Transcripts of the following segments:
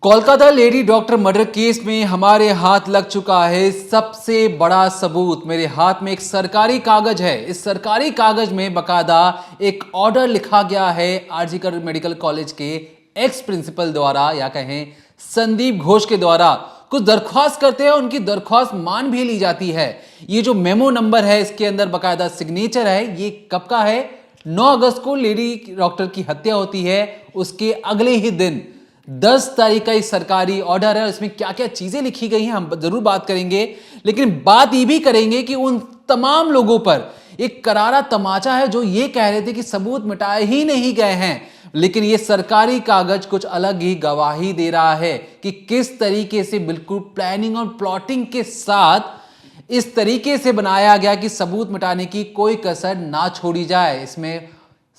Kolkata lady doctor murder case में हमारे हाथ लग चुका है सबसे बड़ा सबूत। मेरे हाथ में एक सरकारी कागज है। इस सरकारी कागज में बकायदा एक ऑर्डर लिखा गया है आरजीकर मेडिकल कॉलेज के एक्स प्रिंसिपल द्वारा, या कहें संदीप घोष के द्वारा। कुछ दरख्वास्त करते हैं, उनकी दरख्वास्त मान भी ली जाती है। ये जो मेमो नंबर है, इसके अंदर बकायदा सिग्नेचर है। ये कब का है? 9 अगस्त को लेडी डॉक्टर की हत्या होती है। उसके अगले ही दिन 10 तारीख का एक सरकारी ऑर्डर है। इसमें क्या क्या चीजें लिखी गई हैं हम जरूर बात करेंगे, लेकिन बात ये भी करेंगे कि उन तमाम लोगों पर एक करारा तमाचा है जो ये कह रहे थे कि सबूत मिटाए ही नहीं गए हैं, लेकिन ये सरकारी कागज कुछ अलग ही गवाही दे रहा है कि किस तरीके से बिल्कुल प्लानिंग और प्लॉटिंग के साथ इस तरीके से बनाया गया कि सबूत मिटाने की कोई कसर ना छोड़ी जाए। इसमें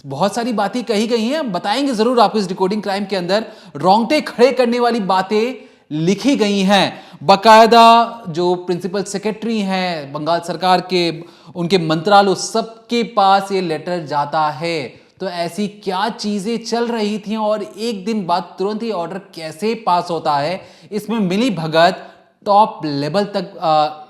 बहुत सारी बातें कही गई हैं, बताएंगे जरूर आपको। इस रिकॉर्डिंग क्राइम के अंदर रोंगटे खड़े करने वाली बातें लिखी गई हैं। बकायदा जो प्रिंसिपल सेक्रेटरी हैं बंगाल सरकार के, उनके मंत्रालय, सबके पास ये लेटर जाता है। तो ऐसी क्या चीजें चल रही थी और एक दिन बाद तुरंत ही ऑर्डर कैसे पास होता है, इसमें मिली भगत टॉप लेवल तक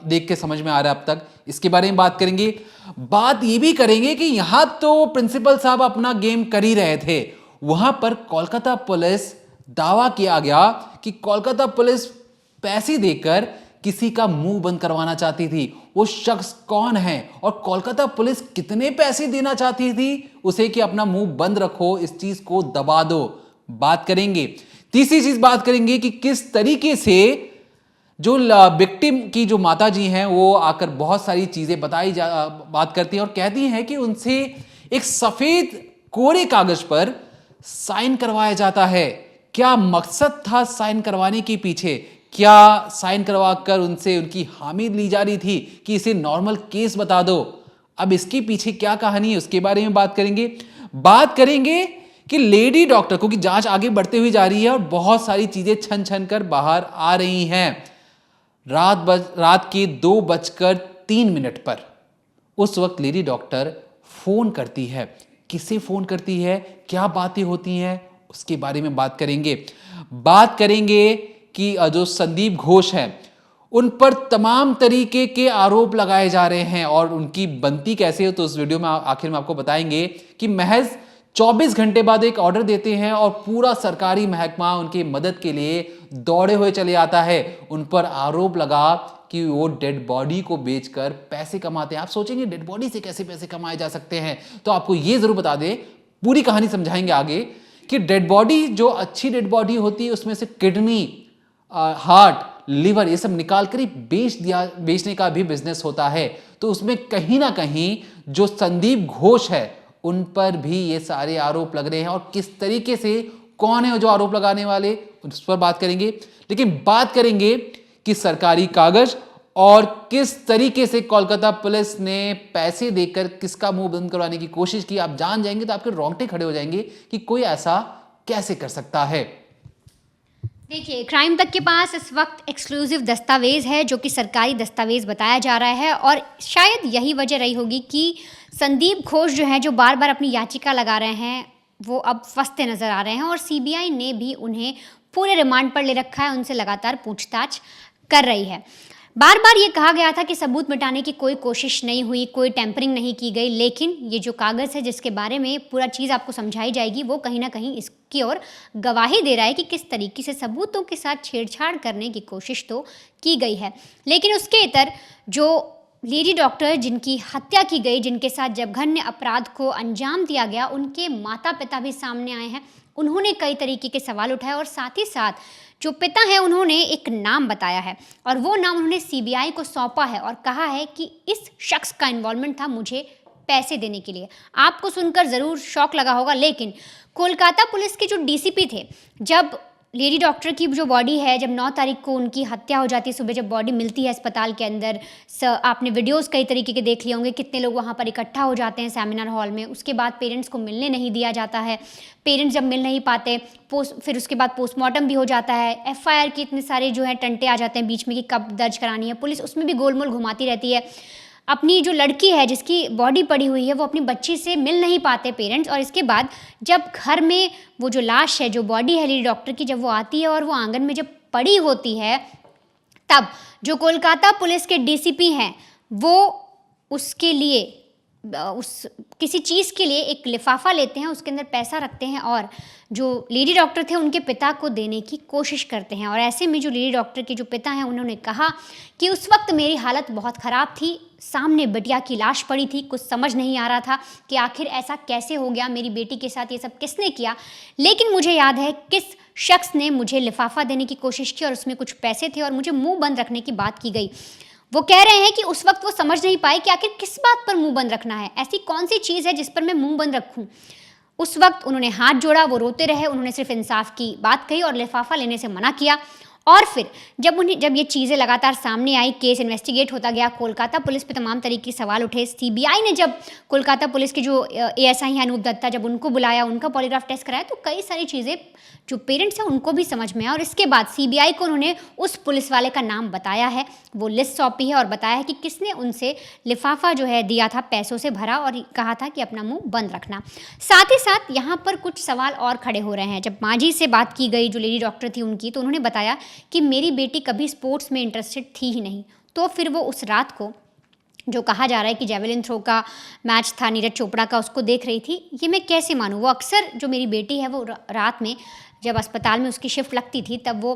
देख के समझ में आ रहा है अब तक। इसके बारे में बात करेंगे। बात ये भी करेंगे कि यहां तो प्रिंसिपल साहब अपना गेम कर ही रहे थे, वहां पर कोलकाता पुलिस, दावा किया गया कि कोलकाता पुलिस पैसे देकर किसी का मुंह बंद करवाना चाहती थी। वो शख्स कौन है और कोलकाता पुलिस कितने पैसे देना चाहती थी उसे कि अपना मुंह बंद रखो, इस चीज को दबा दो, बात करेंगे। तीसरी चीज बात करेंगे कि किस तरीके से जो विक्टिम की जो माता जी हैं वो आकर बहुत सारी चीजें बात करती हैं और कहती हैं कि उनसे एक सफेद कोरे कागज पर साइन करवाया जाता है। क्या मकसद था साइन करवाने के पीछे? क्या साइन करवाकर उनसे उनकी हामी ली जा रही थी कि इसे नॉर्मल केस बता दो? अब इसके पीछे क्या कहानी है उसके बारे में बात करेंगे। बात करेंगे कि लेडी डॉक्टर, क्योंकि जांच आगे बढ़ते हुई जा रही है और बहुत सारी चीजें छन छन कर बाहर आ रही हैं। रात के 2:03 पर उस वक्त लेडी डॉक्टर फोन करती है। किसे फोन करती है, क्या बातें होती हैं, उसके बारे में बात करेंगे। बात करेंगे कि जो संदीप घोष हैं उन पर तमाम तरीके के आरोप लगाए जा रहे हैं और उनकी बनती कैसे हो, तो उस वीडियो में आखिर में आपको बताएंगे कि महज 24 घंटे बाद एक ऑर्डर देते हैं और पूरा सरकारी महकमा उनकी मदद के लिए दौड़े हुए चले आता है। उन पर आरोप लगा कि वो डेड बॉडी को बेचकर पैसे कमाते हैं। आप सोचेंगे डेड बॉडी से कैसे पैसे कमाए जा सकते हैं, तो आपको ये जरूर बता दें, पूरी कहानी समझाएंगे आगे कि डेड बॉडी, जो अच्छी डेड बॉडी होती है उसमें से किडनी, हार्ट, लिवर, ये सब निकाल कर ही बेचने का भी बिजनेस होता है। तो उसमें कहीं ना कहीं जो संदीप घोष है उन पर भी ये सारे आरोप लग रहे हैं और किस तरीके से, कौन है जो आरोप लगाने वाले, उस पर बात करेंगे। लेकिन बात करेंगे कि सरकारी कागज और किस तरीके से कोलकाता पुलिस ने पैसे देकर किसका मुंह बंद करवाने की कोशिश की। आप जान जाएंगे तो आपके रोंगटे खड़े हो जाएंगे कि कोई ऐसा कैसे कर सकता है। देखिए, क्राइम तक के पास इस वक्त एक्सक्लूसिव दस्तावेज है जो कि सरकारी दस्तावेज बताया जा रहा है और शायद यही वजह रही होगी कि संदीप घोष जो है, जो बार बार अपनी याचिका लगा रहे हैं, वो अब फंसते नजर आ रहे हैं और सीबीआई ने भी उन्हें पूरे रिमांड पर ले रखा है, उनसे लगातार पूछताछ कर रही है। बार बार ये कहा गया था कि सबूत मिटाने की कोई कोशिश नहीं हुई, कोई टेम्परिंग नहीं की गई, लेकिन ये जो कागज़ है जिसके बारे में पूरा चीज़ आपको समझाई जाएगी, वो कहीं ना कहीं इसकी ओर गवाही दे रहा है कि किस तरीके से सबूतों के साथ छेड़छाड़ करने की कोशिश तो की गई है। लेकिन उसके इतर जो लेडी डॉक्टर जिनकी हत्या की गई, जिनके साथ जघन्य अपराध को अंजाम दिया गया, उनके माता पिता भी सामने आए हैं। उन्होंने कई तरीके के सवाल उठाए और साथ ही साथ जो पिता है उन्होंने एक नाम बताया है और वो नाम उन्होंने सीबीआई को सौंपा है और कहा है कि इस शख्स का इन्वॉल्वमेंट था मुझे पैसे देने के लिए। आपको सुनकर ज़रूर शौक लगा होगा, लेकिन कोलकाता पुलिस के जो डीसीपी थे, जब लेडी डॉक्टर की जो बॉडी है, जब 9 तारीख को उनकी हत्या हो जाती है, सुबह जब बॉडी मिलती है अस्पताल के अंदर, आपने वीडियोस कई तरीके के देख लिए होंगे, कितने लोग वहाँ पर इकट्ठा हो जाते हैं सेमिनार हॉल में। उसके बाद पेरेंट्स को मिलने नहीं दिया जाता है। पेरेंट्स जब मिल नहीं पाते, फिर उसके बाद पोस्टमार्टम भी हो जाता है। एफआईआर के इतने सारे जो है टंटे आ जाते हैं बीच में कि कब दर्ज करानी है। पुलिस उसमें भी गोलमोल घुमाती रहती है। अपनी जो लड़की है जिसकी बॉडी पड़ी हुई है वो अपनी बच्ची से मिल नहीं पाते पेरेंट्स। और इसके बाद जब घर में वो जो लाश है, जो बॉडी है लेडी डॉक्टर की, जब वो आती है और वो आंगन में जब पड़ी होती है, तब जो कोलकाता पुलिस के डीसीपी हैं वो उसके लिए उस किसी चीज़ के लिए एक लिफाफा लेते हैं, उसके अंदर पैसा रखते हैं और जो लेडी डॉक्टर थे उनके पिता को देने की कोशिश करते हैं। और ऐसे में जो लेडी डॉक्टर के जो पिता हैं उन्होंने कहा कि उस वक्त मेरी हालत बहुत ख़राब थी, सामने बिटिया की लाश पड़ी थी, कुछ समझ नहीं आ रहा था कि आखिर ऐसा कैसे हो गया, मेरी बेटी के साथ ये सब किसने किया। लेकिन मुझे याद है किस शख्स ने मुझे लिफाफा देने की कोशिश की और उसमें कुछ पैसे थे और मुझे मुँह बंद रखने की बात की गई। वो कह रहे हैं कि उस वक्त वो समझ नहीं पाए कि आखिर किस बात पर मुंह बंद रखना है, ऐसी कौन सी चीज़ है जिस पर मैं मुंह बंद रखूं। उस वक्त उन्होंने हाथ जोड़ा, वो रोते रहे, उन्होंने सिर्फ इंसाफ की बात कही और लिफाफा लेने से मना किया। और फिर जब ये चीज़ें लगातार सामने आई, केस इन्वेस्टिगेट होता गया, कोलकाता पुलिस पे तमाम तरीके के सवाल उठे। सीबीआई ने जब कोलकाता पुलिस के जो एएसआई हैं अनूप दत्ता, जब उनको बुलाया, उनका पॉलीग्राफ टेस्ट कराया, तो कई सारी चीज़ें जो पेरेंट्स हैं उनको भी समझ में आया। और इसके बाद सीबीआई को उन्होंने उस पुलिस वाले का नाम बताया है, वो लिस्ट सौंपी है और बताया है कि किसने उनसे लिफाफा जो है दिया था, पैसों से भरा और कहा था कि अपना मुंह बंद रखना। साथ ही साथ यहाँ पर कुछ सवाल और खड़े हो रहे हैं। जब माँ जी से बात की गई, जो लेडी डॉक्टर थी उनकी, तो उन्होंने बताया कि मेरी बेटी कभी स्पोर्ट्स में इंटरेस्टेड थी ही नहीं। तो फिर वो उस रात को, जो कहा जा रहा है कि जेवलिन थ्रो का मैच था नीरज चोपड़ा का, उसको देख रही थी। ये मैं कैसे मानूँ? वो अक्सर, जो मेरी बेटी है, वो रात में जब अस्पताल में उसकी शिफ्ट लगती थी तब वो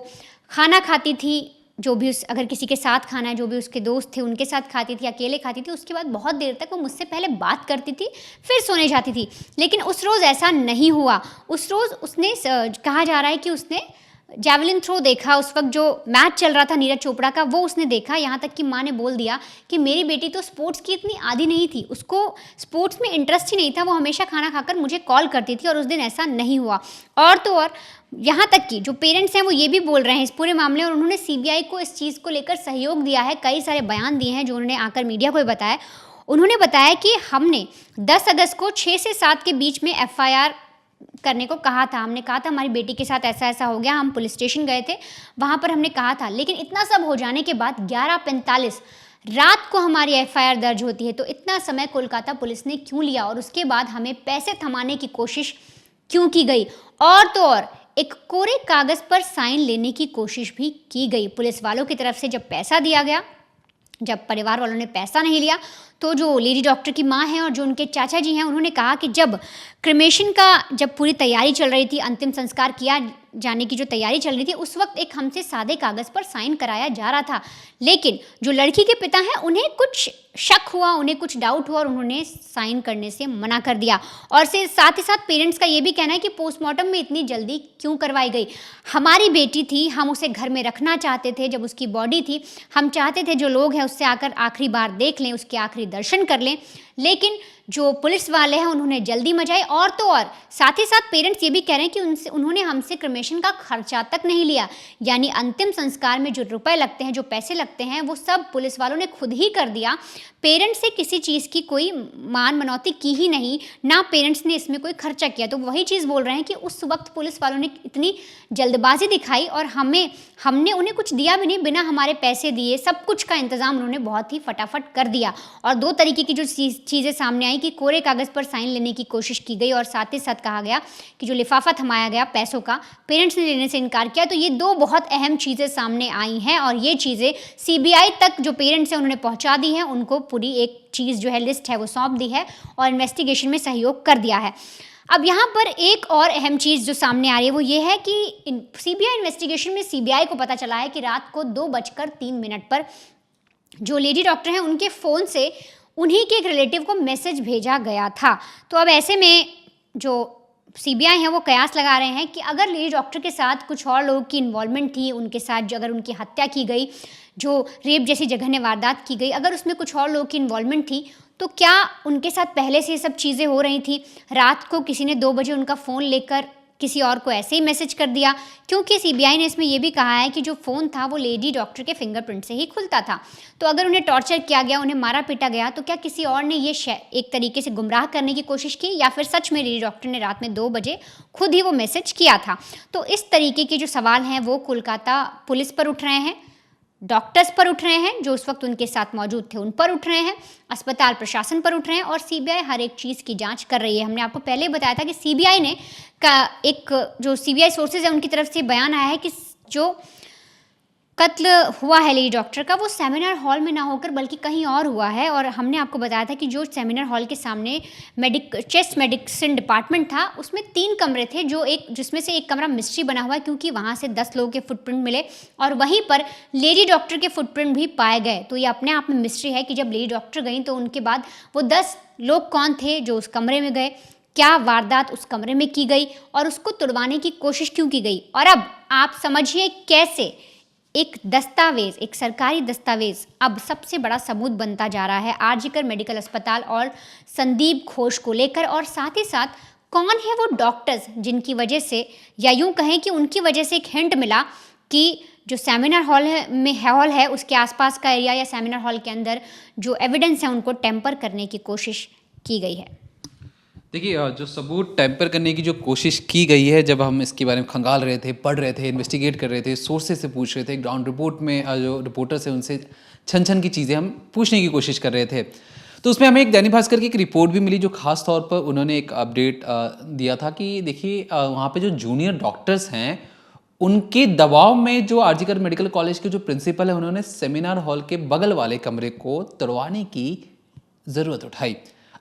खाना खाती थी, जो भी अगर किसी के साथ खाना है, जो भी उसके दोस्त थे उनके साथ खाती थी, अकेले खाती थी। उसके बाद बहुत देर तक वो मुझसे पहले बात करती थी, फिर सोने जाती थी। लेकिन उस रोज़ ऐसा नहीं हुआ। उस रोज़ उसने, कहा जा रहा है कि उसने जैवलिन थ्रो देखा। उस वक्त जो मैच चल रहा था नीरज चोपड़ा का, वो उसने देखा। यहाँ तक कि माँ ने बोल दिया कि मेरी बेटी तो स्पोर्ट्स की इतनी आदी नहीं थी, उसको स्पोर्ट्स में इंटरेस्ट ही नहीं था, वो हमेशा खाना खाकर मुझे कॉल करती थी और उस दिन ऐसा नहीं हुआ। और तो और यहाँ तक कि जो पेरेंट्स हैं वो ये भी बोल रहे हैं इस पूरे मामले, और उन्होंने सीबीआई को इस चीज़ को लेकर सहयोग दिया है। कई सारे बयान दिए हैं जो उन्होंने आकर मीडिया को भी बताया। उन्होंने बताया कि हमने 10 अगस्त को 6 से 7 के बीच में एफआईआर करने को कहा था। हमने कहा था हमारी बेटी के साथ ऐसा ऐसा हो गया, हम पुलिस स्टेशन गए थे, वहाँ पर हमने कहा था। लेकिन इतना सब हो जाने के बाद 11:45 रात को हमारी एफआईआर दर्ज होती है। तो इतना समय कोलकाता पुलिस ने क्यों लिया और उसके बाद हमें पैसे थमाने की कोशिश क्यों की गई? और तो और एक कोरे कागज़ पर साइन लेने की कोशिश भी की गई। पुलिस वालों की तरफ से जब पैसा दिया गया, जब परिवार वालों ने पैसा नहीं लिया, तो जो लेडी डॉक्टर की माँ हैं और जो उनके चाचा जी हैं, उन्होंने कहा कि जब क्रिमेशन का जब पूरी तैयारी चल रही थी, अंतिम संस्कार किया जाने की जो तैयारी चल रही थी, उस वक्त एक हमसे सादे कागज़ पर साइन कराया जा रहा था। लेकिन जो लड़की के पिता हैं उन्हें कुछ शक हुआ, उन्हें कुछ डाउट हुआ और उन्होंने साइन करने से मना कर दिया। और से साथ ही साथ पेरेंट्स का ये भी कहना है कि पोस्टमार्टम में इतनी जल्दी क्यों करवाई गई? हमारी बेटी थी, हम उसे घर में रखना चाहते थे। जब उसकी बॉडी थी, हम चाहते थे जो लोग हैं उससे आकर आखिरी बार देख लें, उसके आखिरी दर्शन कर लें। लेकिन जो पुलिस वाले हैं उन्होंने जल्दी मचाई। और तो और साथ ही साथ पेरेंट्स ये भी कह रहे हैं कि उन्होंने हमसे क्रिमेशन का खर्चा तक नहीं लिया, यानी अंतिम संस्कार में जो रुपए लगते हैं, जो पैसे लगते हैं, वो सब पुलिस वालों ने खुद ही कर दिया। पेरेंट्स से किसी चीज़ की कोई मान मनौती की ही नहीं, ना पेरेंट्स ने इसमें कोई खर्चा किया। तो वही चीज़ बोल रहे हैं कि उस वक्त पुलिस वालों ने इतनी जल्दबाजी दिखाई और हमने उन्हें कुछ दिया भी नहीं, बिना हमारे पैसे दिए सब कुछ का इंतज़ाम उन्होंने बहुत ही फटाफट कर दिया। और 2 तरीके की जो चीज़ें सामने आई कि कोरे कागज़ पर साइन लेने की कोशिश की गई और साथ ही साथ कहा गया कि जो लिफाफा थमाया गया पैसों का, पेरेंट्स ने लेने से इनकार किया। तो ये 2 बहुत अहम चीज़ें सामने आई हैं और ये चीज़ें सीबीआई तक जो पेरेंट्स हैं उन्होंने पहुंचा दी हैं। उनको पूरी एक चीज़ जो है, लिस्ट है, वो सौंप दी है और इन्वेस्टिगेशन में सहयोग कर दिया है। अब यहाँ पर एक और अहम चीज़ जो सामने आ रही है वो ये है कि सीबीआई इन्वेस्टिगेशन में सीबीआई को पता चला है कि रात को 2:03 पर जो लेडी डॉक्टर हैं उनके फ़ोन से उन्हीं के एक रिलेटिव को मैसेज भेजा गया था। तो अब ऐसे में जो सीबीआई है वो कयास लगा रहे हैं कि अगर लेडी डॉक्टर के साथ कुछ और लोगों की इन्वॉल्वमेंट थी, उनके साथ जो अगर उनकी हत्या की गई, जो रेप जैसी जघन्य वारदात की गई, अगर उसमें कुछ और लोगों की इन्वॉल्वमेंट थी, तो क्या उनके साथ पहले से ये सब चीज़ें हो रही थी? रात को किसी ने 2 बजे उनका फ़ोन लेकर किसी और को ऐसे ही मैसेज कर दिया, क्योंकि सीबीआई ने इसमें यह भी कहा है कि जो फ़ोन था वो लेडी डॉक्टर के फिंगरप्रिंट से ही खुलता था। तो अगर उन्हें टॉर्चर किया गया, उन्हें मारा पीटा गया, तो क्या किसी और ने ये एक तरीके से गुमराह करने की कोशिश की, या फिर सच में लेडी डॉक्टर ने रात में 2 बजे खुद ही वो मैसेज किया था? तो इस तरीके के जो सवाल हैं वो कोलकाता पुलिस पर उठ रहे हैं। डॉक्टर्स पर उठ रहे हैं, जो उस वक्त उनके साथ मौजूद थे उन पर उठ रहे हैं, अस्पताल प्रशासन पर उठ रहे हैं और सीबीआई हर एक चीज़ की जांच कर रही है। हमने आपको पहले बताया था कि सीबीआई ने जो सीबीआई सोर्सेज है उनकी तरफ से बयान आया है कि जो कत्ल हुआ है लेडी डॉक्टर का वो सेमिनार हॉल में ना होकर बल्कि कहीं और हुआ है। और हमने आपको बताया था कि जो सेमिनार हॉल के सामने चेस्ट मेडिसिन डिपार्टमेंट था उसमें 3 कमरे थे, जिसमें से एक कमरा मिस्ट्री बना हुआ है क्योंकि वहाँ से 10 लोगों के फुटप्रिंट मिले और वहीं पर लेडी डॉक्टर के फुटप्रिंट भी पाए गए। तो ये अपने आप में मिस्ट्री है कि जब लेडी डॉक्टर गई तो उनके बाद वो 10 लोग कौन थे जो उस कमरे में गए, क्या वारदात उस कमरे में की गई और उसको तुड़वाने की कोशिश क्यों की गई। और अब आप समझिए कैसे एक दस्तावेज, एक सरकारी दस्तावेज अब सबसे बड़ा सबूत बनता जा रहा है आरजीकर मेडिकल अस्पताल और संदीप घोष को लेकर। और साथ ही साथ कौन है वो डॉक्टर्स जिनकी वजह से, या यूं कहें कि उनकी वजह से एक हिंट मिला कि जो सेमिनार हॉल है उसके आसपास का एरिया या सेमिनार हॉल के अंदर जो एविडेंस है उनको टेम्पर करने की कोशिश की गई है। देखिए, जो सबूत टैंपर करने की जो कोशिश की गई है, जब हम इसके बारे में खंगाल रहे थे, पढ़ रहे थे, इन्वेस्टिगेट कर रहे थे, सोर्सेज से पूछ रहे थे, ग्राउंड रिपोर्ट में जो रिपोर्टर्स हैं उनसे छन छन की चीज़ें हम पूछने की कोशिश कर रहे थे, तो उसमें हमें एक दैनिक भास्कर की एक रिपोर्ट भी मिली जो खास तौर पर उन्होंने एक अपडेट दिया था कि देखिए वहाँ पे जो जूनियर डॉक्टर्स हैं उनके दबाव में जो आरजीकर मेडिकल कॉलेज के जो प्रिंसिपल है उन्होंने सेमिनार हॉल के बगल वाले कमरे को तोड़वाने की ज़रूरत उठाई।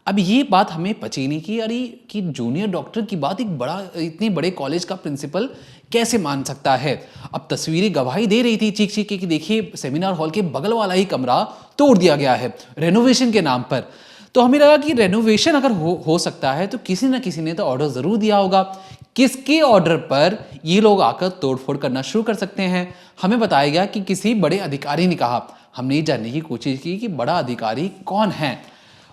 अब ये बात हमें पची नहीं कि अरे कि जूनियर डॉक्टर की बात इतने बड़े कॉलेज का प्रिंसिपल कैसे मान सकता है। अब तस्वीरें गवाही दे रही थी चीख चीख के कि देखिए सेमिनार हॉल के बगल वाला ही कमरा तोड़ दिया गया है रेनोवेशन के नाम पर। तो हमें लगा कि रेनोवेशन अगर हो सकता है तो किसी न किसी ने तो ऑर्डर ज़रूर दिया होगा। किसके ऑर्डर पर ये लोग आकर तोड़फोड़ करना शुरू कर सकते हैं। हमें बताया गया कि किसी बड़े अधिकारी ने कहा। हमने ये जानने की कोशिश की कि बड़ा अधिकारी कौन है।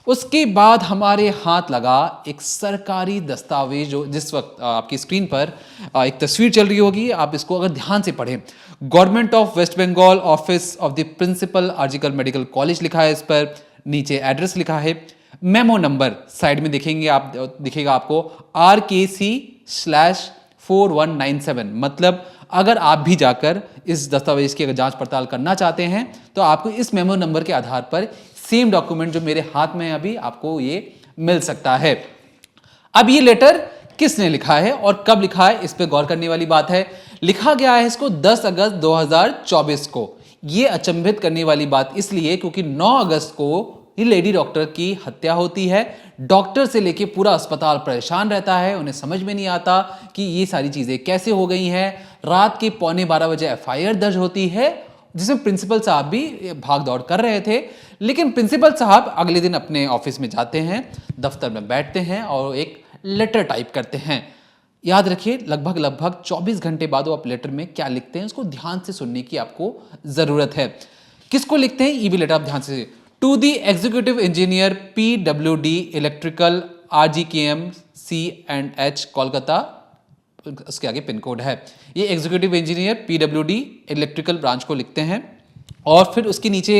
उसके बाद हमारे हाथ लगा एक सरकारी दस्तावेज जो जिस वक्त आपकी स्क्रीन पर एक तस्वीर चल रही होगी, आप इसको अगर ध्यान से पढ़ें। Government of West Bengal office of the principal RG Kar medical college लिखा है, इस पर नीचे एड्रेस लिखा है, मेमो नंबर साइड में दिखेगा आपको RKC/4197। मतलब अगर आप भी जाकर इस दस्तावेज की अगर जांच पड़ताल करना चाहते हैं तो आपको इस मेमो नंबर के आधार पर सेम डॉक्यूमेंट जो मेरे हाथ में है अभी आपको ये मिल सकता है। अब ये लेटर किसने लिखा है और कब लिखा है, इस पे गौर करने वाली बात है। लिखा गया है इसको 10 अगस्त 2024 को। ये अचंभित करने वाली बात इसलिए क्योंकि 9 अगस्त को ये लेडी डॉक्टर की हत्या होती है। डॉक्टर से लेके पूरा अस्पताल परेशान रहता है, उन्हें समझ में नहीं आता कि ये सारी चीजें कैसे हो गई हैं। रात के 11:15 बजे FIR दर्ज होती है जिसमें प्रिंसिपल साहब भी भाग दौड़ कर रहे थे। लेकिन प्रिंसिपल साहब अगले दिन अपने ऑफिस में जाते हैं, दफ्तर में बैठते हैं और एक लेटर टाइप करते हैं। याद रखिए लगभग 24 घंटे बाद वो आप लेटर में क्या लिखते हैं उसको ध्यान से सुनने की आपको जरूरत है। किसको लिखते हैं ये भी लेटर आप ध्यान से। To the executive engineer PWD electrical RGKM C&H Kolkata, उसके आगे पिन कोड है। ये executive engineer PWD electrical branch को लिखते हैं और फिर उसके नीचे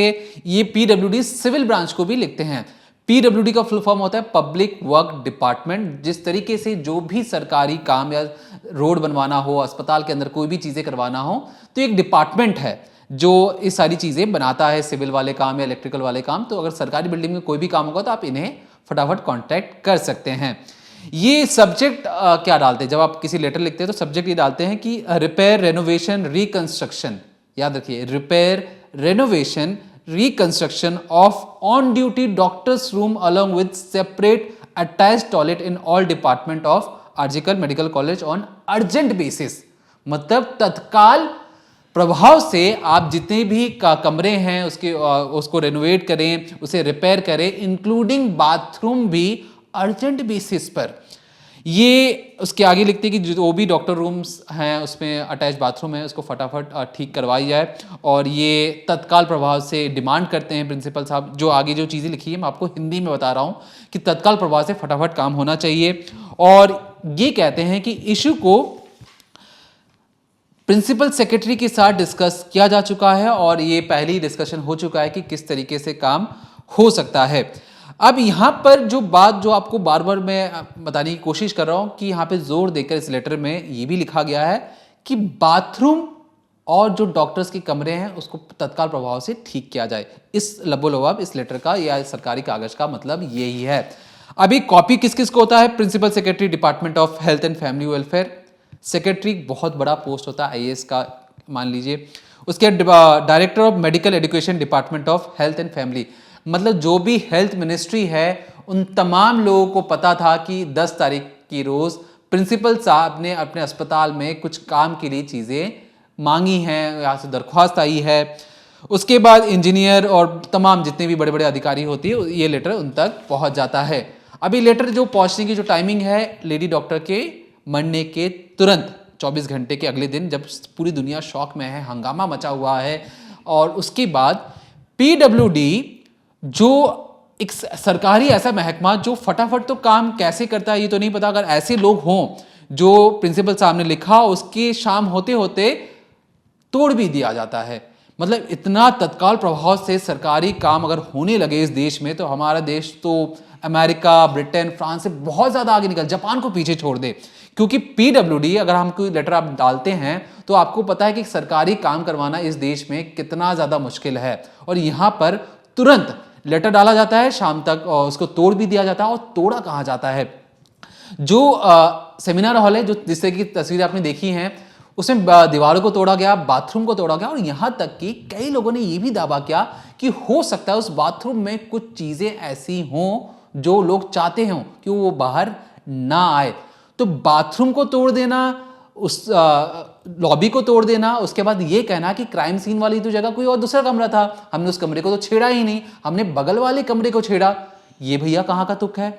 ये PWD सिविल ब्रांच को भी लिखते हैं। PWD का फुल फॉर्म होता है पब्लिक वर्क डिपार्टमेंट। जिस तरीके से जो भी सरकारी काम या रोड बनवाना हो, अस्पताल के अंदर कोई भी चीज़ें करवाना हो, तो एक डिपार्टमेंट है जो इस सारी चीज़ें बनाता है, सिविल वाले काम या इलेक्ट्रिकल वाले काम। तो अगर सरकारी बिल्डिंग में कोई भी काम होगा तो आप इन्हें फटाफट कॉन्टैक्ट कर सकते हैं। ये सब्जेक्ट क्या डालते हैं जब आप किसी लेटर लिखते हैं तो सब्जेक्ट ये डालते हैं कि रिपेयर रेनोवेशन रिकंस्ट्रक्शन। याद रखिए repair renovation reconstruction of on duty doctors room along with separate attached toilet in all department of RG Kar medical college on urgent basis. मतलब तत्काल प्रभाव से आप जितने भी कमरे हैं उसको रेनोवेट करें, उसे रिपेयर करें, इंक्लूडिंग बाथरूम भी अर्जेंट बेसिस पर। ये उसके आगे लिखते हैं कि जो भी डॉक्टर रूम्स हैं उसमें अटैच बाथरूम है उसको फटाफट ठीक करवाई जाए। और ये तत्काल प्रभाव से डिमांड करते हैं प्रिंसिपल साहब। जो आगे जो चीज़ें लिखी है मैं आपको हिंदी में बता रहा हूँ कि तत्काल प्रभाव से फटाफट काम होना चाहिए। और ये कहते हैं कि इशू को प्रिंसिपल सेक्रेटरी के साथ डिस्कस किया जा चुका है और ये पहली डिस्कशन हो चुका है कि किस तरीके से काम हो सकता है। अब यहाँ पर जो बात जो आपको बार बार मैं बताने की कोशिश कर रहा हूँ कि यहाँ पे जोर देकर इस लेटर में ये भी लिखा गया है कि बाथरूम और जो डॉक्टर्स के कमरे हैं उसको तत्काल प्रभाव से ठीक किया जाए। इस लबोलबाब इस लेटर का या सरकारी कागज का मतलब यही है। अभी कॉपी किस किस को होता है? Principal secretary department of health and family welfare, secretary बहुत बड़ा पोस्ट होता है आईएएस का मान लीजिए। उसके director of medical education department of health and family, मतलब जो भी हेल्थ मिनिस्ट्री है उन तमाम लोगों को पता था कि 10 तारीख की रोज प्रिंसिपल साहब ने अपने अस्पताल में कुछ काम के लिए चीजें मांगी हैं, यहाँ से दरख्वास्त आई है। उसके बाद इंजीनियर और तमाम जितने भी बड़े बड़े अधिकारी होती है ये लेटर उन तक पहुंच जाता है। अभी लेटर जो पहुंचने की जो टाइमिंग है लेडी डॉक्टर के मरने के तुरंत 24 घंटे के अगले दिन, जब पूरी दुनिया शॉक में है, हंगामा मचा हुआ है। और उसके बाद पीडब्ल्यूडी जो एक सरकारी ऐसा महकमा जो फटाफट तो काम कैसे करता है ये तो नहीं पता, अगर ऐसे लोग हों जो प्रिंसिपल साहब ने लिखा उसके शाम होते होते तोड़ भी दिया जाता है। मतलब इतना तत्काल प्रभाव से सरकारी काम अगर होने लगे इस देश में तो हमारा देश तो अमेरिका, ब्रिटेन, फ्रांस से बहुत ज्यादा आगे निकल, जापान को पीछे छोड़ दे। क्योंकि पीडब्ल्यूडी अगर हम कोई लेटर आप डालते हैं तो आपको पता है कि सरकारी काम करवाना इस देश में कितना ज्यादा मुश्किल है, और यहां पर तुरंत लेटर डाला जाता है, शाम तक उसको तोड़ भी दिया जाता है। और तोड़ा कहाँ जाता है? जो सेमिनार हॉल है, जो जिस तरह की तस्वीरें आपने देखी हैं, उसमें दीवारों को तोड़ा गया, बाथरूम को तोड़ा गया, और यहां तक कि कई लोगों ने यह भी दावा किया कि हो सकता है उस बाथरूम में कुछ चीजें ऐसी हों जो लोग चाहते हों कि वो बाहर ना आए। तो बाथरूम को तोड़ देना, उस लॉबी को तोड़ देना, उसके बाद ये कहना कि क्राइम सीन वाली तो जगह कोई और दूसरा कमरा था, हमने उस कमरे को तो छेड़ा ही नहीं, हमने बगल वाले कमरे को छेड़ा। ये भैया कहाँ का तुक है?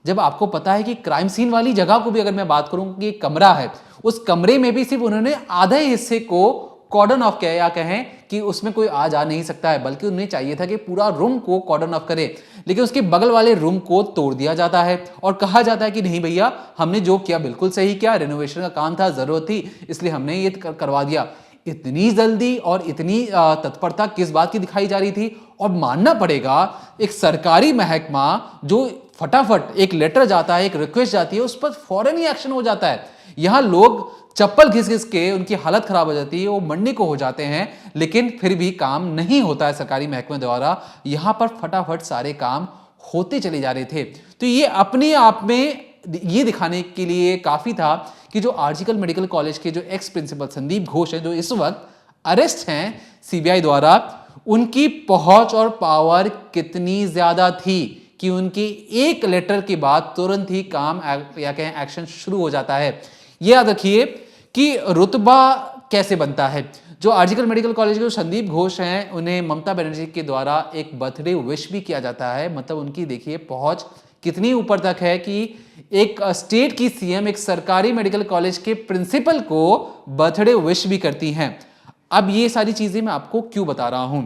जब आपको पता है कि क्राइम सीन वाली जगह को भी अगर मैं बात करूं कि एक कमरा है, उस कमरे में भी सिर्फ उन्होंने आधे हिस्से को कॉर्डन ऑफ किया, या कहें कि उसमें कोई आ जा नहीं सकता है, बल्कि उन्हें चाहिए था कि पूरा रूम को कॉर्डन ऑफ करे, लेकिन उसके बगल वाले रूम को तोड़ दिया जाता है और कहा जाता है कि नहीं भैया हमने जो किया बिल्कुल सही किया, रेनोवेशन का काम था, जरूरत थी, इसलिए हमने ये करवा दिया। इतनी जल्दी और इतनी तत्परता किस बात की दिखाई जा रही थी? और मानना पड़ेगा एक सरकारी महकमा जो फटाफट एक लेटर जाता है, एक रिक्वेस्ट जाती है, उस पर फौरन ही एक्शन हो जाता है। यहां लोग चप्पल घिस घिस के उनकी हालत खराब हो जाती है, वो मरने को हो जाते हैं, लेकिन फिर भी काम नहीं होता है सरकारी महकमे द्वारा। यहां पर फटाफट सारे काम होते चले जा रहे थे। तो ये अपने आप में ये दिखाने के लिए काफी था कि जो आर्जिकल मेडिकल कॉलेज के जो एक्स प्रिंसिपल संदीप घोष है, जो इस वक्त अरेस्ट हैं सीबीआई द्वारा, उनकी पहुंच और पावर कितनी ज्यादा थी कि उनके एक लेटर के बाद तुरंत ही काम या कहें एक्शन शुरू हो जाता है। ये याद रखिए कि रुतबा कैसे बनता है। जो आर्जिकल मेडिकल कॉलेज के जो संदीप घोष हैं, उन्हें ममता बनर्जी के द्वारा एक बर्थडे विश भी किया जाता है। मतलब उनकी देखिए पहुंच कितनी ऊपर तक है कि एक स्टेट की सीएम एक सरकारी मेडिकल कॉलेज के प्रिंसिपल को बर्थडे विश भी करती हैं। अब ये सारी चीजें मैं आपको क्यों बता रहा हूं?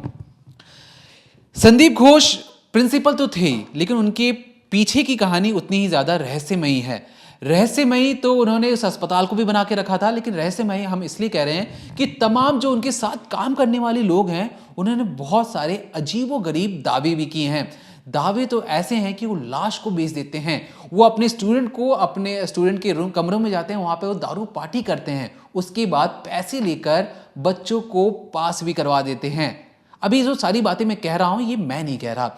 संदीप घोष प्रिंसिपल तो थे, लेकिन उनके पीछे की कहानी उतनी ही ज्यादा रहस्यमयी है। रहस्यमयी तो उन्होंने उस अस्पताल को भी बना के रखा था, लेकिन रहस्यमयी हम इसलिए कह रहे हैं कि तमाम जो उनके साथ काम करने वाले लोग हैं, उन्होंने बहुत सारे अजीबोगरीब दावे भी किए हैं। दावे तो ऐसे हैं कि वो लाश को बेच देते हैं, वो अपने स्टूडेंट के रूम कमरों में जाते हैं, वहाँ पे वो दारू पार्टी करते हैं, उसके बाद पैसे लेकर बच्चों को पास भी करवा देते हैं। अभी जो सारी बातें मैं कह रहा हूं ये मैं नहीं कह रहा,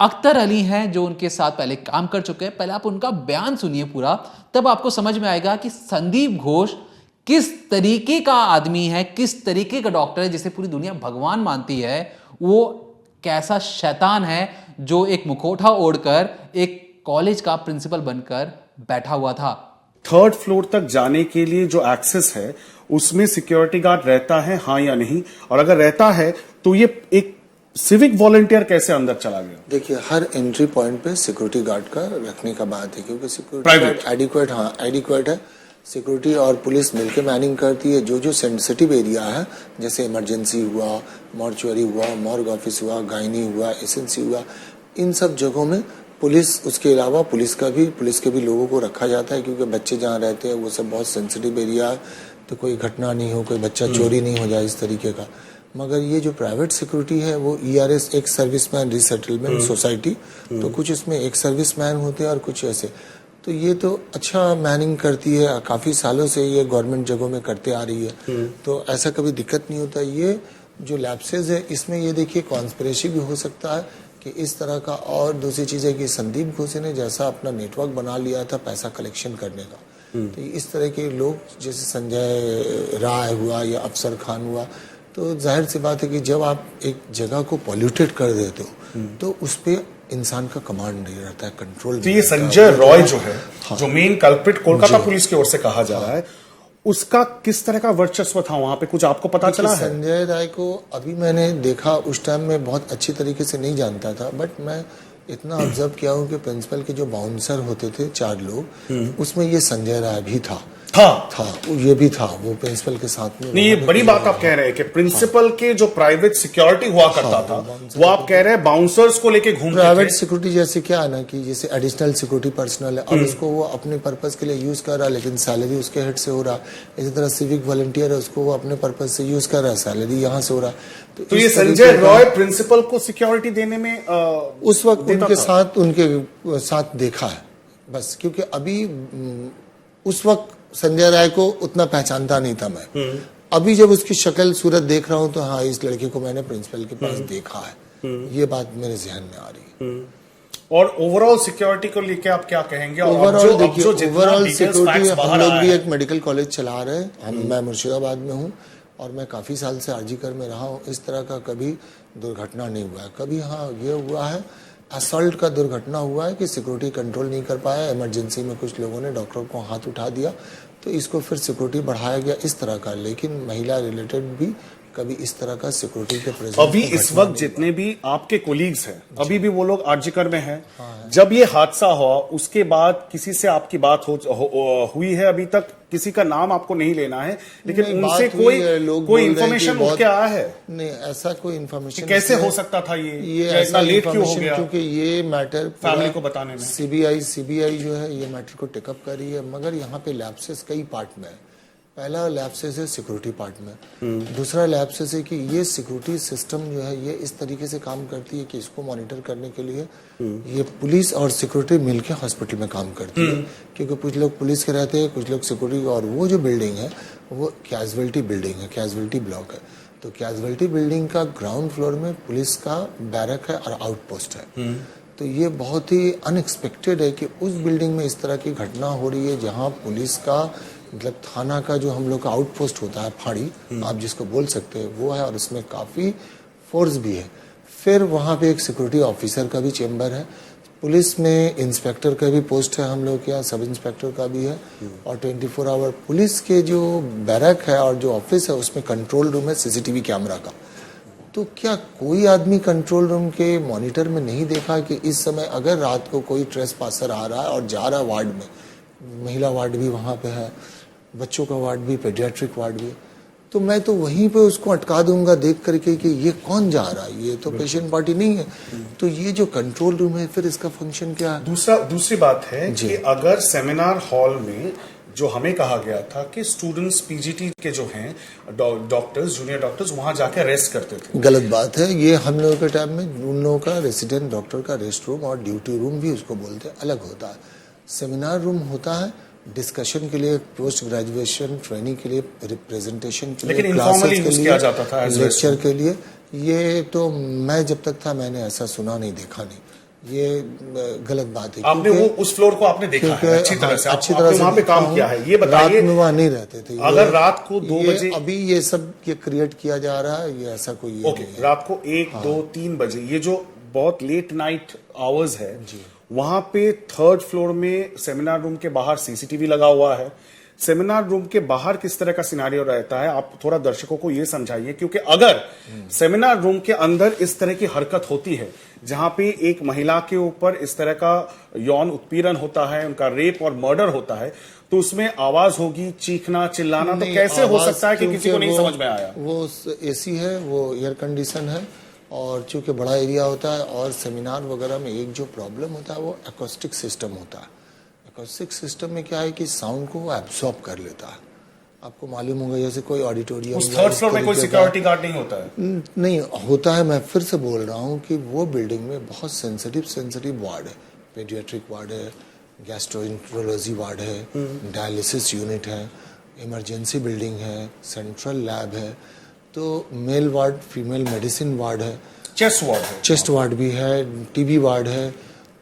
अख्तर अली हैं जो उनके साथ पहले काम कर चुके हैं। पहले आप उनका बयान सुनिए पूरा, तब आपको समझ में आएगा कि संदीप घोष किस तरीके का आदमी है, किस तरीके का डॉक्टर है जिसे पूरी दुनिया भगवान मानती है। वो कैसा शैतान है जो एक मुखौटा ओढ़कर एक कॉलेज का प्रिंसिपल बनकर बैठा हुआ था। 3rd फ्लोर तक जाने के लिए जो एक्सेस है उसमें सिक्योरिटी गार्ड रहता है, हाँ या नहीं? और अगर रहता है तो ये एक सिविक वॉलंटियर कैसे अंदर चला गया? देखिए, हर एंट्री पॉइंट पे सिक्योरिटी गार्ड का रखने का बात है, क्योंकि सिक्योरिटी गार्ड एडिक्वेट है। सिक्योरिटी और पुलिस मिलकर मैनिंग करती है। जो सेंसिटिव एरिया है, जैसे इमरजेंसी हुआ, मॉर्चुअरी हुआ, मॉर्ग ऑफिस हुआ, गायनी हुआ, एसएनसी हुआ, इन सब जगहों में पुलिस, उसके अलावा पुलिस के भी लोगों को रखा जाता है, क्योंकि बच्चे जहाँ रहते हैं वो सब बहुत सेंसिटिव एरिया है, तो कोई घटना नहीं हो, कोई बच्चा चोरी नहीं हो जाए इस तरीके का। मगर ये जो प्राइवेट सिक्योरिटी है वो ERS, एक सर्विसमैन रिसेटलमेंट सोसाइटी, तो कुछ इसमें एक सर्विसमैन होते हैं और कुछ ऐसे। तो ये तो अच्छा मैनिंग करती है, काफ़ी सालों से ये गवर्नमेंट जगहों में करते आ रही है, तो ऐसा कभी दिक्कत नहीं होता। ये जो लैप्सेज है इसमें ये देखिए कॉन्स्पिरेसी भी हो सकता है कि इस तरह का, और दूसरी चीज़ है कि संदीप घोषे ने जैसा अपना नेटवर्क बना लिया था पैसा कलेक्शन करने का, तो इस तरह के लोग जैसे संजय राय हुआ या अफसर खान हुआ, तो जाहिर सी बात है कि जब आप एक जगह को पॉल्यूटेड कर देते हो तो उस पर इंसान का कमांड नहीं रहता है, कंट्रोल। तो ये संजय रॉय जो है, जो मेन कल्प्रिट कोलकाता पुलिस की ओर से कहा जा रहा है, उसका किस तरह का वर्चस्व था वहां पे, कुछ आपको पता चला है? संजय राय को अभी मैंने देखा, उस टाइम में बहुत अच्छी तरीके से नहीं जानता था, बट मैं इतना ऑब्जर्व किया हूँ कि प्रिंसिपल के जो बाउंसर होते थे 4 लोग, उसमें ये संजय राय भी था, ये भी था, वो प्रिंसिपल के साथ में। नहीं, ये बड़ी बात आप कह रहे हैं कि प्रिंसिपल के जो प्राइवेट सिक्योरिटी हुआ करता था, वो आप कह रहे हैं बाउंसर्स को लेके घूमते थे। प्राइवेट सिक्योरिटी जैसे क्या है ना कि जैसे एडिशनल सिक्योरिटी पर्सनल है और उसको वो अपने पर्पस के लिए यूज कर रहा है, लेकिन सैलरी उसके हेड से हो रहा है। इसी तरह सिविक वॉलंटियर है, उसको वो अपने पर्पस से यूज कर रहा है, सैलरी यहाँ से हो रहा है। तो ये संजय रॉय प्रिंसिपल को सिक्योरिटी देने में उस वक्त उनके साथ देखा है बस, क्योंकि अभी उस वक्त संजय राय को उतना पहचानता नहीं था मैं। अभी जब उसकी शक्ल सूरत देख रहा हूं तो हाँ, इस लड़के को मैंने प्रिंसिपल के पास देखा है, ये बात मेरे जहन में आ रही है। और ओवरऑल सिक्योरिटी को लेके आप क्या कहेंगे? ओवरऑल देखिए, ओवरऑल सिक्योरिटी, हम लोग भी एक मेडिकल कॉलेज चला रहे हैं, मैं मुर्शिदाबाद में हूँ और मैं काफी साल से आरजीकर में रहा हूँ। इस तरह का कभी दुर्घटना नहीं हुआ है। कभी हाँ ये हुआ है, असॉल्ट का दुर्घटना हुआ है कि सिक्योरिटी कंट्रोल नहीं कर पाया, इमरजेंसी में कुछ लोगों ने डॉक्टर को हाथ उठा दिया, तो इसको फिर सिक्योरिटी बढ़ाया गया इस तरह का। लेकिन महिला रिलेटेड भी कभी इस तरह का सिक्योरिटी के प्रेजेंस अभी इस वक्त जितने भी आपके कोलीग्स हैं, अभी भी वो लोग आरजीकर में हैं। जब ये हादसा हुआ उसके बाद किसी से आपकी बात हुई है? अभी तक किसी का नाम आपको नहीं लेना है, लेकिन उनसे कोई इंफॉर्मेशन उठ के आया है? नहीं, ऐसा कोई इंफॉर्मेशन कैसे हो सकता था ये ऐसा लेट क्यों हो गया? क्योंकि ये मैटर फैमिली को बताने में सीबीआई जो है ये मैटर को टेकअप कर रही है, मगर यहाँ पे लैप्सेस कई पार्ट में है। पहला लैप्सेस है सिक्योरिटी पार्ट में, दूसरा लैप्सेस है कि ये सिक्योरिटी सिस्टम जो है ये इस तरीके से काम करती है कि इसको मॉनिटर करने के लिए ये पुलिस और सिक्योरिटी मिलके हॉस्पिटल में काम करती है, क्योंकि कुछ लोग पुलिस के रहते हैं, कुछ लोग सिक्योरिटी। और वो जो बिल्डिंग है वो कैजुअलिटी बिल्डिंग है, कैजुअलिटी ब्लॉक है, तो कैजुअलिटी बिल्डिंग का ग्राउंड फ्लोर में पुलिस का बैरक है और आउटपोस्ट है। तो ये बहुत ही अनएक्सपेक्टेड है कि उस बिल्डिंग में इस तरह की घटना हो रही है, जहाँ पुलिस का मतलब थाना का जो हम लोग का आउटपोस्ट होता है, फाड़ी आप जिसको बोल सकते हैं, वो है, और उसमें काफ़ी फोर्स भी है। फिर वहाँ पे एक सिक्योरिटी ऑफिसर का भी चेम्बर है, पुलिस में इंस्पेक्टर का भी पोस्ट है हम लोग के यहाँ, सब इंस्पेक्टर का भी है, और 24 आवर पुलिस के जो बैरक है और जो ऑफिस है उसमें कंट्रोल रूम है सीसीटीवी कैमरा का। तो क्या कोई आदमी कंट्रोल रूम के मॉनिटर में नहीं देखा कि इस समय अगर रात को कोई ट्रेस पासर आ रहा है और जा रहा है वार्ड में, महिला वार्ड भी वहाँ पे है, बच्चों का वार्ड भी, पेडियाट्रिक वार्ड भी, तो मैं तो वहीं पे उसको अटका दूंगा देख करके कि ये कौन जा रहा है, ये तो पेशेंट पार्टी नहीं है। तो ये जो कंट्रोल रूम है फिर इसका फंक्शन क्या है? दूसरी बात है कि अगर सेमिनार हॉल में जो हमें कहा गया था कि स्टूडेंट्स पीजीटी के जो हैं डॉक्टर्स, जूनियर डॉक्टर्स वहां जाकर रेस्ट करते थे, गलत बात है। ये हम लोगों के टाइम में उन लोगों का रेसिडेंट डॉक्टर का रेस्ट रूम और ड्यूटी रूम भी उसको बोलते हैं, अलग होता है। सेमिनार रूम होता है डिस्कशन के लिए, पोस्ट ग्रेजुएशन ट्रेनिंग के लिए, रिप्रेजेंटेशन के लिए, क्लासेस के लिए, जाता था लेक्चर के लिए। ये तो मैं जब तक था मैंने ऐसा सुना नहीं, देखा नहीं, ये गलत बात है। आपने वो उस फ्लोर को आपने देखा है अच्छी तरह से, अच्छी तरह से वहां पे काम किया है। ये बताइए, रात में वहां नहीं रहते थे। अगर रात को 2 बजे, अभी ये सब ये क्रिएट किया जा रहा है, ये ऐसा कोई ओके, रात को 1, 2, 3 बजे, ये जो बहुत लेट नाइट आवर्स है, वहां पे 3rd फ्लोर में सेमिनार रूम के बाहर सीसीटीवी लगा हुआ है। सेमिनार रूम के बाहर किस तरह का सिनारियो रहता है, आप थोड़ा दर्शकों को यह समझाइए, क्योंकि अगर सेमिनार रूम के अंदर इस तरह की हरकत होती है, जहां पे एक महिला के ऊपर इस तरह का यौन उत्पीड़न होता है, उनका रेप और मर्डर होता है, तो उसमें आवाज होगी, चीखना चिल्लाना, तो कैसे हो सकता है कि किसी को नहीं समझ में आया? वो एसी है, वो एयर कंडीशन है, और चूंकि बड़ा एरिया होता है, और सेमिनार वगैरह में एक जो प्रॉब्लम होता है वो एकॉस्टिक सिस्टम होता है। एकॉस्टिक सिस्टम में क्या है कि साउंड को वो एब्सॉर्ब कर लेता है। आपको मालूम होगा जैसे कोई ऑडिटोरियम, उस 3rd फ्लोर में कोई सिक्योरिटी गार्ड नहीं होता है? नहीं होता है। मैं फिर से बोल रहा हूँ कि वो बिल्डिंग में बहुत सेंसिटिव वार्ड है, पेडियाट्रिक वार्ड है, गैस्ट्रोएंटरोलॉजी वार्ड है, डायलिसिस यूनिट है, इमरजेंसी बिल्डिंग है, सेंट्रल लैब है, तो male ward, female medicine ward है, चेस्ट वार्ड भी है, टीबी वार्ड है,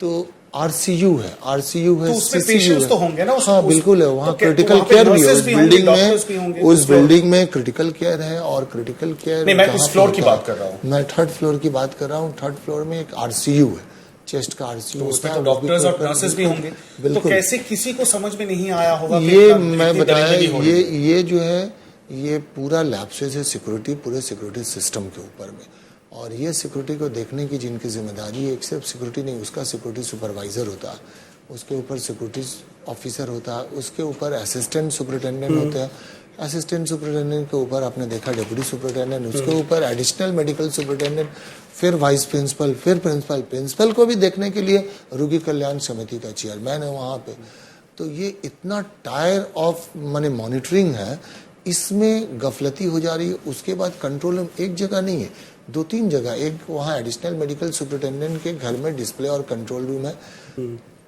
तो आरसीयू है, तो उसमें सीसीयू पेशेंट्स है। तो होंगे ना हाँ बिल्कुल है, वहाँ क्रिटिकल केयर भी है उस बिल्डिंग में, उस बिल्डिंग में क्रिटिकल केयर है। और क्रिटिकल केयर नहीं, मैं इस फ्लोर की बात कर रहा हूँ, मैं थर्ड फ्लोर की बात कर रहा हूँ। थर्ड फ्लोर में एक आरसीयू है, चेस्ट का आरसीयू तो उसमें होता तो है, डॉक्टर्स और नर्सेस भी होंगे। तो बिल्कुल। कैसे किसी को समझ में नहीं आया होगा कि ये इतना मैं इतनी बताया, दरिंदगी हो रही है? ये जो है ये पूरा लैप्सेस है सिक्योरिटी, पूरे सिक्योरिटी सिस्टम के ऊपर में। और ये सिक्योरिटी को देखने की जिनकी जिम्मेदारी है, एक सिर्फ सिक्योरिटी नहीं, उसका सिक्योरिटी सुपरवाइजर होता है, उसके ऊपर सिक्योरिटी ऑफिसर होता है, उसके ऊपर असिस्टेंट सुपरिटेंडेंट होते हैं, असिस्टेंट सुपरिटेंडेंट के ऊपर आपने देखा डेप्यूटी सुपरिटेंडेंट, उसके ऊपर एडिशनल मेडिकल सुपरिटेंडेंट, फिर वाइस प्रिंसिपल, फिर प्रिंसिपल। प्रिंसिपल को भी देखने के लिए रोगी कल्याण समिति का चेयरमैन है वहाँ पे। तो ये इतना टायर ऑफ माने मॉनिटरिंग है, इसमें गफलती हो जा रही है। उसके बाद कंट्रोल रूम एक जगह नहीं है, 2-3 जगह। एक वहाँ एडिशनल मेडिकल सुपरिटेंडेंट के घर में डिस्प्ले और कंट्रोल रूम है,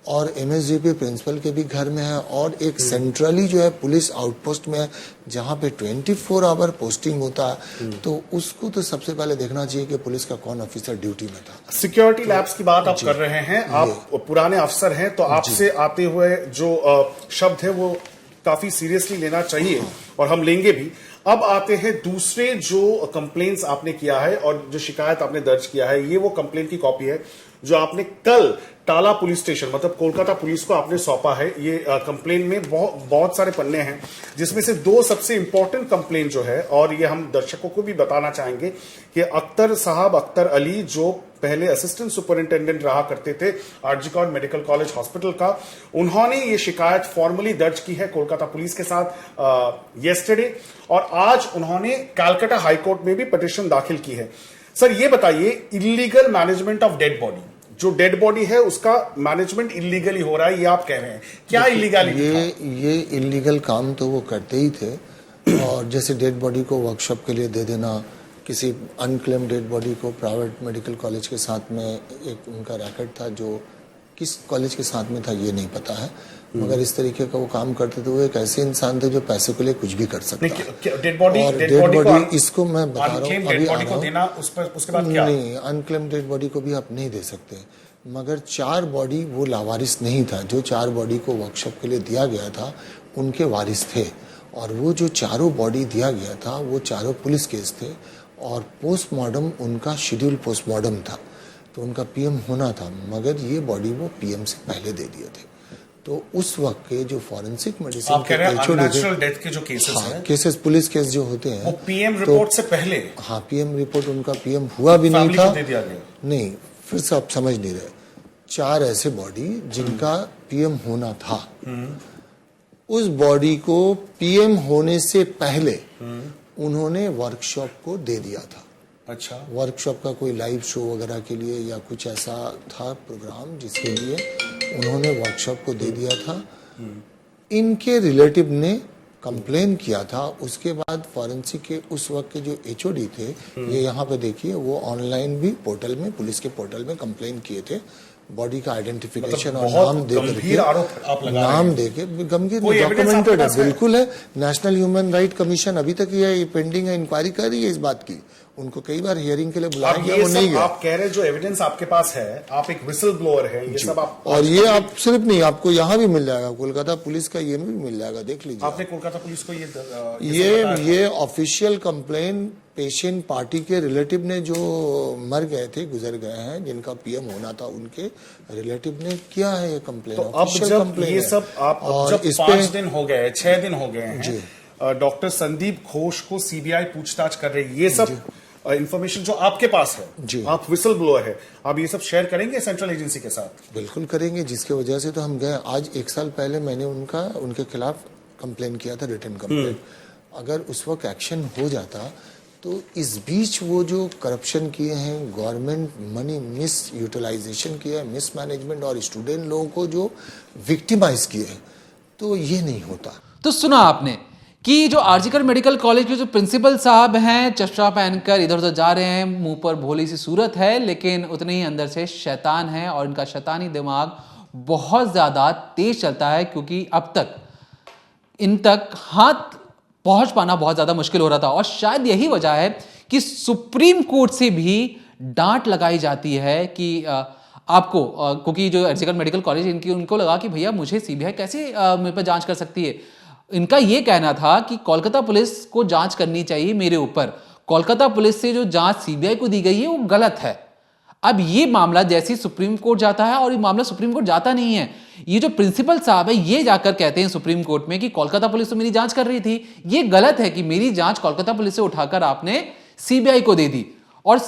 और एमएसजीपी प्रिंसिपल के भी घर में है, और एक सेंट्रली जो है पुलिस आउटपोस्ट में है, जहाँ पे 24 आवर पोस्टिंग होता है। तो उसको तो सबसे पहले देखना चाहिए कि पुलिस का कौन ऑफिसर ड्यूटी में था। सिक्योरिटी लैब्स की बात आप कर रहे हैं, आप पुराने अफसर हैं, तो आपसे आते हुए जो शब्द है वो काफी सीरियसली लेना चाहिए, और हम लेंगे भी। अब आते हैं दूसरे जो कंप्लेंट्स आपने किया है और जो शिकायत आपने दर्ज किया है, ये वो कंप्लेंट की कॉपी है जो आपने कल टाला पुलिस स्टेशन मतलब कोलकाता पुलिस को आपने सौंपा है। ये कंप्लेंट में बहुत सारे पन्ने हैं, जिसमें से 2 सबसे इंपॉर्टेंट कंप्लेंट जो है, और ये हम दर्शकों को भी बताना चाहेंगे कि अख्तर अली जो पहले असिस्टेंट सुपरिंटेंडेंट रहा करते थे RG Kar medical college hospital का, उन्होंने ये शिकायत फॉर्मली दर्ज की है कोलकाता पुलिस के साथ येस्टरडे, और आज उन्होंने कलकत्ता हाईकोर्ट में भी पिटीशन दाखिल की है। सर ये बताइए, illegal management of dead body, जो डेड बॉडी है उसका मैनेजमेंट इलीगली हो रहा है, ये आप कह रहे हैं, क्या इलीगलिटी? ये इलीगल काम तो वो करते ही थे, और जैसे डेड बॉडी को वर्कशॉप के लिए दे देना, किसी अनक्लेम डेड बॉडी को प्राइवेट मेडिकल कॉलेज के साथ में, एक उनका रैकेट था जो किस कॉलेज के साथ में था ये नहीं पता है, मगर इस तरीके का वो काम करते थे। वो एक ऐसे इंसान थे जो पैसे के लिए कुछ भी कर सकता है। डेड बॉडी इसको मैं बता रहा हूँ, अभी आ रहा हूँ, उसके बाद क्या? नहीं, अनक्लेम डेड बॉडी को भी आप नहीं दे सकते, मगर 4 बॉडी वो लावारिस नहीं था। जो 4 बॉडी को वर्कशॉप के लिए दिया गया था उनके वारिस थे, और वो जो 4 बॉडी दिया गया था वो 4 पुलिस केस थे, और पोस्टमार्टम उनका शेड्यूल पोस्टमार्टम था, तो उनका पीएम होना था, मगर ये बॉडी वो पीएम से पहले दे दिए थे। तो उस वक्त के जो फॉरेंसिक मेडिसिन आप कह रहे हैं अननेचुरल डेथ के जो केसेस हैं, केसेस पुलिस केस जो होते हैं वो पीएम रिपोर्ट से पहले, हाँ पीएम रिपोर्ट उनका पीएम हुआ भी नहीं था, दे दिया गया। नहीं, फिर से आप समझ नहीं रहे। 4 ऐसे बॉडी जिनका पीएम होना था, उस बॉडी को पीएम होने से पहले उन्होंने वर्कशॉप को दे दिया था। अच्छा, वर्कशॉप का कोई लाइव शो वगैरह के लिए या कुछ ऐसा था प्रोग्राम जिसके लिए उन्होंने वर्कशॉप को दे दिया था। इनके रिलेटिव ने कंप्लेन किया था, उसके बाद फॉरेंसिक के उस वक्त के जो एचओडी थे, ये यहाँ पे देखिए, वो ऑनलाइन भी पोर्टल में, पुलिस के पोर्टल में कंप्लेन किए थे, बॉडी का आइडेंटिफिकेशन और नाम दे करके, नाम दे के, गंभीर डॉक्यूमेंटेड है, बिल्कुल है। नेशनल ह्यूमन राइट कमीशन अभी तक ये पेंडिंग है, इंक्वायरी कर रही है इस बात की, उनको कई बार हियरिंग के लिए बुलाया गया, वो नहीं गया। आप कह रहे हैं जो एविडेंस आपके पास है, आप एक विसल ब्लोअर है, ये सब आप, और ये आप सिर्फ नहीं, आपको यहाँ भी मिल जाएगा, कोलकाता पुलिस का ये भी मिल जाएगा, देख लीजिए। आपने कोलकाता पुलिस को ये ऑफिशियल कंप्लेन पेशेंट पार्टी के रिलेटिव ने जो मर गए थे, गुजर गए हैं, जिनका पीएम होना था, उनके रिलेटिव ने किया है ये कंप्लेन। तो अब जब ये सब आप जब 5 दिन हो गए, 6 दिन हो गए हैं, डॉक्टर संदीप घोष को सीबीआई पूछताछ कर रही है, ये सब इंफॉर्मेशन जो आपके पास है, आप विसल ब्लोअर है, आप ये सब शेयर करेंगे सेंट्रल एजेंसी के साथ? बिल्कुल करेंगे, जिसके वजह से तो हम गए। आज 1 साल पहले मैंने उनके खिलाफ कंप्लेन किया था, रिटन कंप्लेन। अगर उस वक्त एक्शन हो जाता तो इस बीच वो जो करप्शन किए हैं, गवर्नमेंट मनी मिस यूटिलाइजेशन किया है, मिस मैनेजमेंट, और स्टूडेंट लोगों को जो विक्टिमाइज किए हैं, तो ये नहीं होता। तो सुना आपने कि जो आरजीकर मेडिकल कॉलेज के जो प्रिंसिपल साहब हैं, चश्मा पहनकर इधर उधर जा रहे हैं, मुंह पर भोली सी सूरत है, लेकिन उतने ही अंदर से शैतान है, और इनका शैतानी दिमाग बहुत ज़्यादा तेज चलता है, क्योंकि अब तक इन तक हाथ पहुंच पाना बहुत ज़्यादा मुश्किल हो रहा था। और शायद यही वजह है कि सुप्रीम कोर्ट से भी डांट लगाई जाती है कि आपको क्योंकि जो अर्जिकल मेडिकल कॉलेज उनको लगा कि भैया मुझे सीबीआई कैसे मेरे पर जांच कर सकती है। इनका ये कहना था कि कोलकाता पुलिस को जांच करनी चाहिए मेरे ऊपर, कोलकाता पुलिस से जो जांच सीबीआई को दी गई है वो गलत है। अब ये मामला जैसे सुप्रीम कोर्ट जाता है, और ये मामला सुप्रीम कोर्ट जाता नहीं है, ये जो प्रिंसिपल साहब है ये जाकर कहते हैं सुप्रीम कोर्ट में कि कोलकाता पुलिस तो मेरी जांच कर रही थी, ये गलत है कि मेरी जांच कोलकाता पुलिस से उठाकर आपने सीबीआई को दे दी। और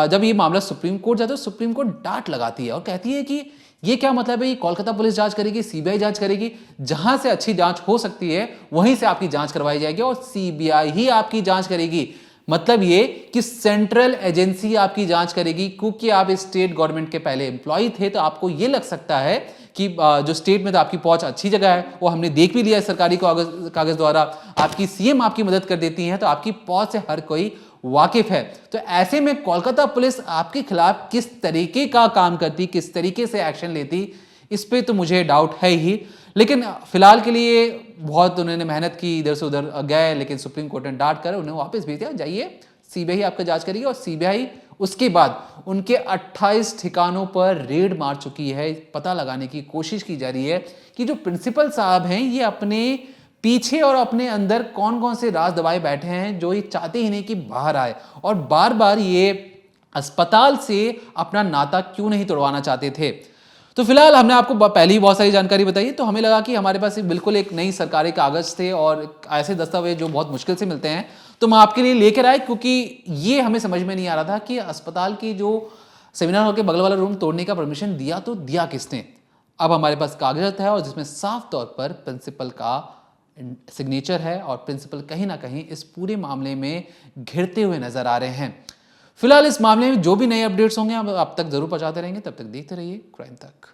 जब ये मामला सुप्रीम कोर्ट जाता है तो सुप्रीम कोर्ट डांट लगाती है और कहती है कि ये क्या मतलब है, ये कोलकाता पुलिस जांच करेगी, सीबीआई जांच करेगी, जहां से अच्छी जांच हो सकती है वहीं से आपकी जांच करवाई जाएगी और सीबीआई ही आपकी जांच करेगी। मतलब ये कि सेंट्रल एजेंसी आपकी जांच करेगी, क्योंकि आप स्टेट गवर्नमेंट के पहले एम्प्लॉय थे, तो आपको ये लग सकता है कि जो स्टेट में तो आपकी पहुंच अच्छी जगह है, वो हमने देख भी लिया है सरकारी कागज द्वारा, आपकी सीएम आपकी मदद कर देती है, तो आपकी पहुंच से हर कोई वाकिफ है। तो ऐसे में कोलकाता पुलिस आपके खिलाफ किस तरीके का काम करती, किस तरीके से एक्शन लेती, इस पे तो मुझे डाउट है ही। लेकिन फिलहाल के लिए बहुत उन्होंने मेहनत की, इधर से उधर गए, लेकिन सुप्रीम कोर्ट ने डांट कर उन्हें वापस भेज दिया, जाइए सीबीआई आपका जांच करेगी। और सीबीआई उसके बाद उनके 28 ठिकानों पर रेड मार चुकी है। पता लगाने की कोशिश की जा रही है कि जो प्रिंसिपल साहब हैं ये अपने पीछे और अपने अंदर कौन कौन से राज दबाए बैठे हैं, जो ये चाहते ही नहीं कि बाहर आए, और बार बार ये अस्पताल से अपना नाता क्यों नहीं तोड़वाना चाहते थे। तो फिलहाल हमने आपको पहले ही बहुत सारी जानकारी बताई, तो हमें लगा कि हमारे पास बिल्कुल एक नई सरकारी कागज थे और ऐसे दस्तावेज जो बहुत मुश्किल से मिलते हैं, तो मैं आपके लिए लेकर आए, क्योंकि ये हमें समझ में नहीं आ रहा था कि अस्पताल की जो सेमिनार हॉल के बगल वाला रूम तोड़ने का परमिशन दिया तो दिया किसने। अब हमारे पास कागज है और जिसमें साफ तौर पर प्रिंसिपल का सिग्नेचर है, और प्रिंसिपल कहीं ना कहीं इस पूरे मामले में घिरते हुए नजर आ रहे हैं। फिलहाल इस मामले में जो भी नए अपडेट्स होंगे हम आप तक जरूर पहुंचाते रहेंगे। तब तक देखते रहिए क्राइम तक।